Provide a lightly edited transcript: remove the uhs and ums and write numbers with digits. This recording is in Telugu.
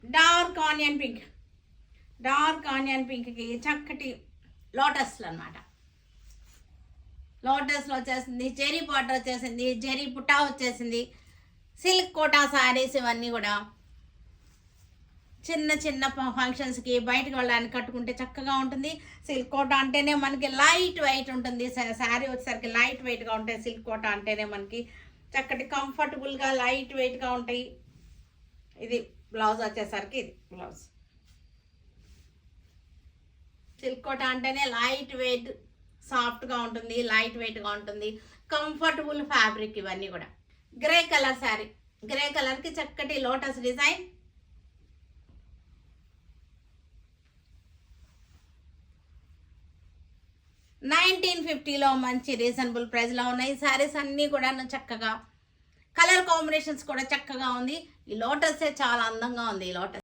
Dark onion pink, dark onion పింక్కి చక్కటి లోటస్లు అనమాట. లోటస్లో వచ్చేసింది, జెరీ బార్డర్ వచ్చేసింది, జెరీ పుటా వచ్చేసింది, సిల్క్ కోటా శారీస్ ఇవన్నీ కూడా చిన్న చిన్న ఫంక్షన్స్కి బయటకు వెళ్ళడానికి కట్టుకుంటే చక్కగా ఉంటుంది. సిల్క్ కోటా అంటేనే మనకి లైట్ వెయిట్ ఉంటుంది. శారీ వచ్చేసరికి లైట్ వెయిట్గా ఉంటాయి. సిల్క్ కోటా అంటేనే మనకి చక్కటి కంఫర్టబుల్గా లైట్ వెయిట్గా ఉంటాయి. ఇది బ్లౌజ్ వచ్చేసరికి ఇది బ్లౌజ్. సిల్క్ కోటా అంటేనే లైట్ వెయిట్, సాఫ్ట్గా ఉంటుంది, లైట్ వెయిట్గా ఉంటుంది, కంఫర్టబుల్ ఫ్యాబ్రిక్. ఇవన్నీ కూడా గ్రే కలర్ శారీ, గ్రే కలర్కి చక్కటి లోటస్ డిజైన్. $1950లో మంచి రీజనబుల్ ప్రైస్లో ఉన్నాయి. శారీస్ అన్నీ కూడా చక్కగా కలర్ కాంబినేషన్స్ కూడా చక్కగా ఉంది. ఈ లోటస్ చాలా అందంగా ఉంది. ఈ లోటస్